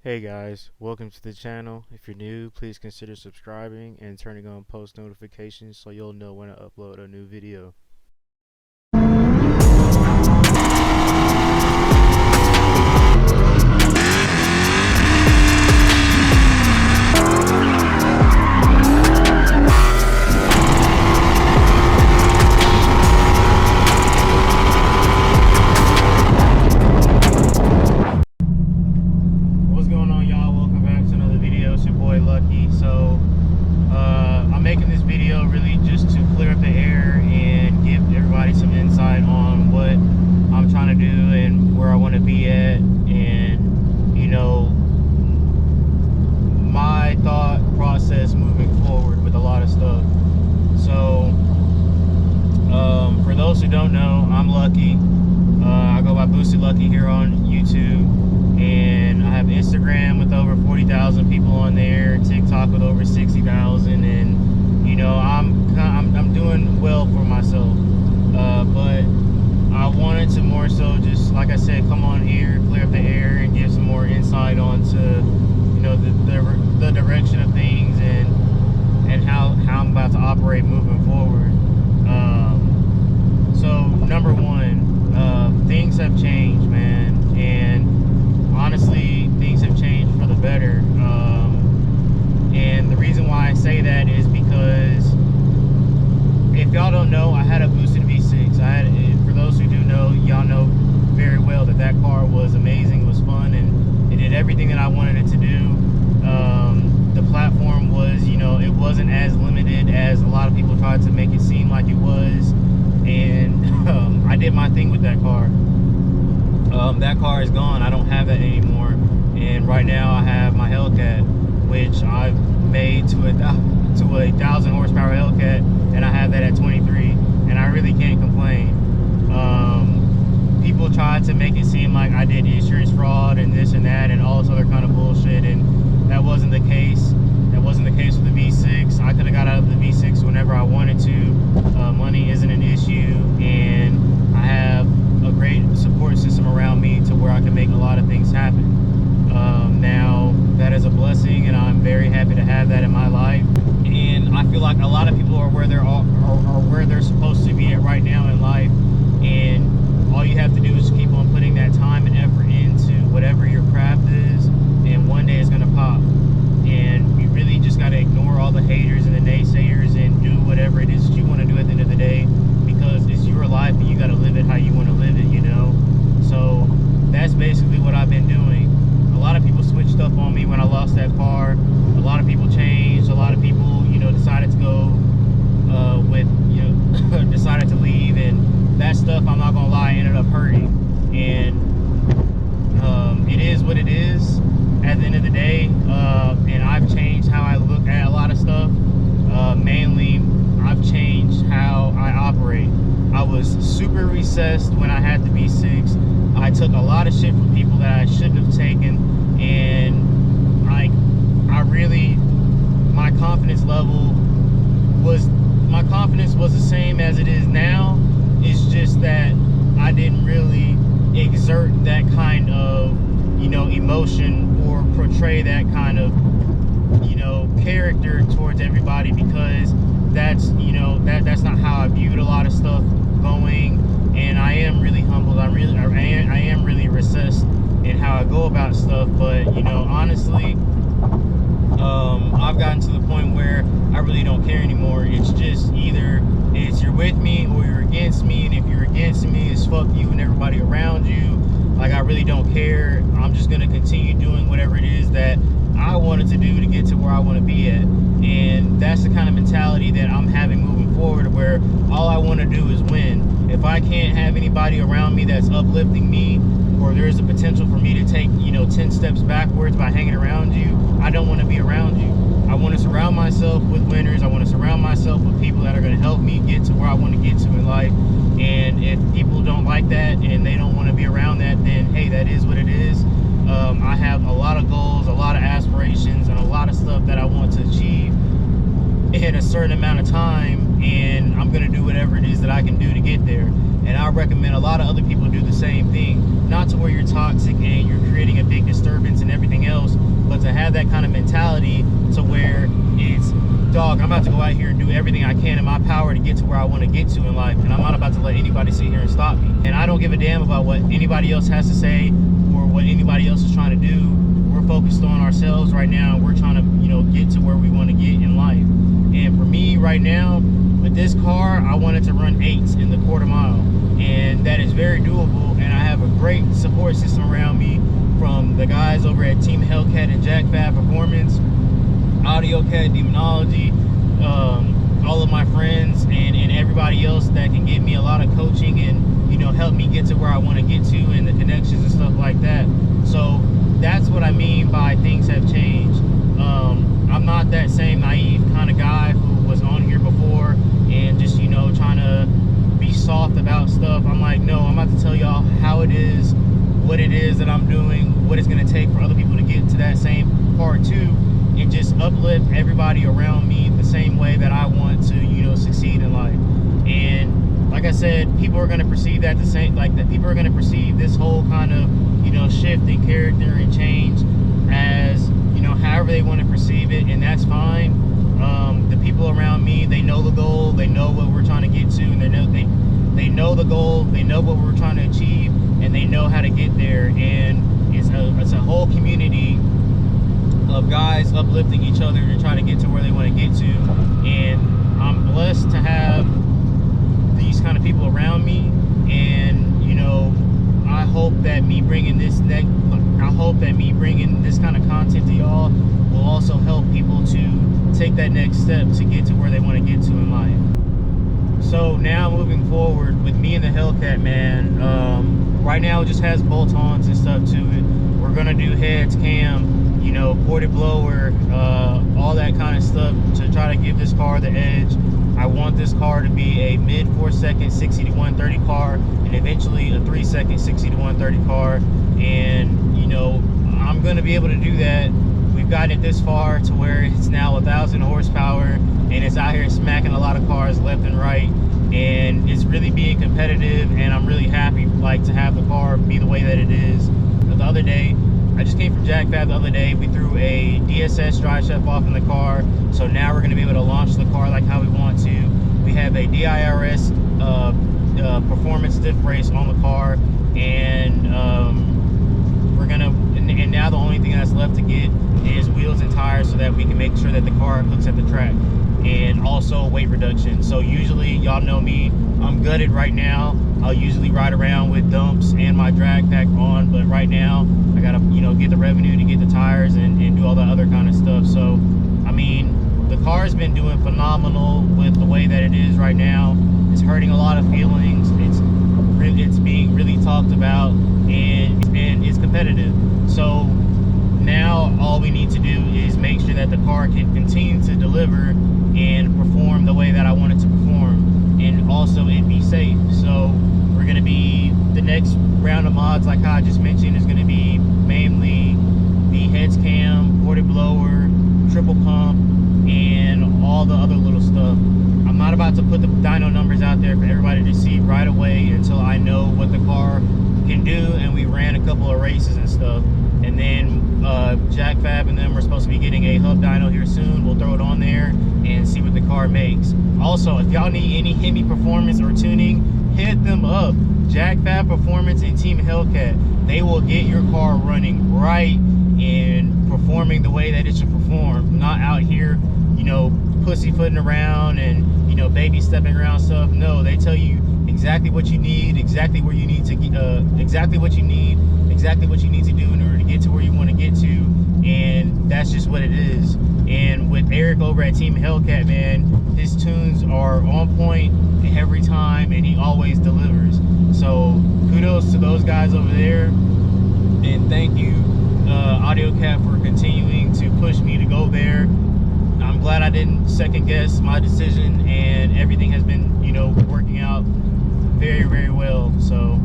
Hey guys, welcome to the channel. If you're new, please consider subscribing and turning on post notifications so you'll know when I upload a new video. What's going on, y'all? Welcome back to another video. It's your boy Lucky. So I'm making this video really just to clear up the air and give everybody some insight on what I'm trying to do and where I want to be at, and my thought process moving forward with a lot of stuff. So for those who don't know, I'm Lucky. I go by Boosted Lucky here on YouTube, and I have Instagram with over 40,000 people on there, TikTok with over 60,000, and I'm doing well for myself. But I wanted to more so just, like I said, come on here, clear up the air, and give some more insight onto the direction of things and how I'm about to operate moving forward. So number one, things have changed, man, and honestly, things have changed for the better. And the reason why I say that is because if y'all don't know, I had a boosted V6. For those who do know, y'all know very well that car was amazing, was fun, and it did everything that I wanted it to do. The platform was, it wasn't as limited as a lot of people tried to make it seem like it was, and I did my thing with that car. That car is gone. I don't have that anymore, and right now I have my Hellcat, which I've made to a 1,000 horsepower Hellcat, and I have that at 23, and I really can't complain. People tried to make it seem like I did insurance fraud and this and that and all this other kind of bullshit, and that wasn't the case. That wasn't the case with the V6. I could have got out of the V6 whenever I wanted to. Money isn't an issue, and I have a great support system around me to where I can make a lot of things happen. Now that is a blessing, and I'm very happy to have that in my life. And I feel like a lot of people are where they're supposed to be at right now in life, and all you have to do is keep on putting that time and effort into whatever your craft is, and one day it's gonna pop. And you really just gotta ignore all the haters and the naysayers and do whatever it is that you want to do at the end of the day, because it's your life and you gotta live it how you want to live it, So that's basically what I've been doing. A lot of people switched up on me when I lost that car. A lot of people changed. A lot of people, decided to go decided to leave, and that stuff, I'm not gonna lie, ended up hurting. And it is what it is at the end of the day. And I've changed how I look at a lot of stuff. Mainly, I've changed how I operate. I was super recessed when I had the V6. I took a lot of shit from people that I shouldn't have taken, and my confidence was the same as it is now. It's just that I didn't really exert that kind of emotion or portray that kind of character towards everybody, because that's not how I viewed a lot of stuff going. And I am really humbled. I am really recessed in how I go about stuff. But honestly, I've gotten to the point where I really don't care anymore. It's just either you're with me or you're against me, and if you're against me, it's fuck you and everybody around you. Like, I really don't care. I'm just gonna continue doing whatever it is that I wanted to do to get to where I want to be at. And that's the kind of mentality that I'm having moving forward, where all I want to do is win. If I can't have anybody around me that's uplifting me, or there's a potential for me to take 10 steps backwards by hanging around you, I don't want to be around you. I want to surround myself with winners. I want to surround myself with people that are going to help me get to where I want to get to in life. And if people don't like that and they don't want to be around that, then hey, that is what it is. I have a lot of goals, a lot of aspirations, and a lot of stuff that I want to achieve in a certain amount of time, and I'm going to do whatever it is that I can do to get there. And I recommend a lot of other people do the same thing, not to where you're toxic and you're creating a big disturbance and everything else, dog, I'm about to go out here and do everything I can in my power to get to where I want to get to in life, and I'm not about to let anybody sit here and stop me. And I don't give a damn about what anybody else has to say or what anybody else is trying to do. We're focused on ourselves right now. We're trying to, you know, get to where we want to get in life. And for me right now, with this car, I wanted to run 8s in the quarter mile, and that is very doable. And I have a great support system around me from the guys over at Team Hellcat and Jack Fab Performance, AudioCat, Demonology, all of my friends, and everybody else that can give me a lot of coaching and, you know, help me get to where I want to get to, and the connections and stuff like that. So that's what I mean by things have changed. I'm not that same naive kind of guy who was on here before and just, you know, trying to be soft about stuff. I'm like, no, I'm about to tell y'all how it is, what it is that I'm doing, what it's going to take for other people to get to that same part too, and just uplift everybody around me the same way that I want to, you know, succeed in life. And like I said, people are going to perceive that the same, like that people are going to perceive this whole kind of, you know, shift in character and change as, you know, however they want to perceive it, and that's fine. The people around me, they know the goal, they know what we're trying to get to, and they know the goal, they know what we're trying to achieve, and they know how to get there. And it's a whole community of guys uplifting each other to try to get to where they want to get to. And I'm blessed to have these kind of people around me. And, you know, I hope that me bringing this kind of content to y'all will also help people to take that next step to get to where they want to get to in life. So now moving forward with me and the Hellcat, man, right now it just has bolt-ons and stuff to it. We're gonna do heads, cam, you know, ported blower, all that kind of stuff to try to give this car the edge. I want this car to be a mid 4-second 60 to 130 car, and eventually a 3-second 60 to 130 car. And, you know, I'm gonna be able to do that. We've gotten it this far to where it's now 1,000 horsepower, and it's out here smacking a lot of cars left and right, and it's really being competitive. And I'm really happy, like, to have the car be the way that it is. The other day, I just came from Jack Fab the other day. We threw a DSS drive shaft off in the car, so now we're going to be able to launch the car like how we want to. We have a DIRS performance diff brace on the car, and we're gonna. And now the only thing that's left to get is wheels and tires, so that we can make sure that the car hooks at the track, and also weight reduction. So usually, y'all know me, I'm gutted right now. I'll usually ride around with dumps and my drag pack on, but right now I gotta, you know, get the revenue to get the tires and do all the other kind of stuff. So I mean, the car's been doing phenomenal with the way that it is right now. It's hurting a lot of feelings. It's being really talked about, and it's competitive. So now all we need to do is make sure that the car can continue to deliver and perform the way that I want it to perform, and also it be safe. So we're going to be, the next round of mods, like I just mentioned, is going to be mainly the heads cam, ported blower, triple pump, and all the other little stuff. I'm not about to put the dyno numbers out there for everybody to see right away until I know what the car can do, and we ran a couple of races and stuff. And then Jack Fab and them are supposed to be getting a hub dyno here soon. We'll throw it on there and see what the car makes. Also, if y'all need any Hemi performance or tuning, hit them up. Jack Fab Performance and Team Hellcat. They will get your car running right and performing the way that it should perform. Not out here, you know, pussyfooting around and, you know, baby stepping around stuff. No, they tell you exactly what you need, exactly where you need to exactly what you need to do in order to get to where you want to get to. And that's just what it is. And with Eric over at Team Hellcat, man, his tunes are on point every time, and he always delivers. So kudos to those guys over there, and thank you AudioCat for continuing to push me to go there. I'm glad I didn't second guess my decision, and everything has been, you know, working out very, very well. So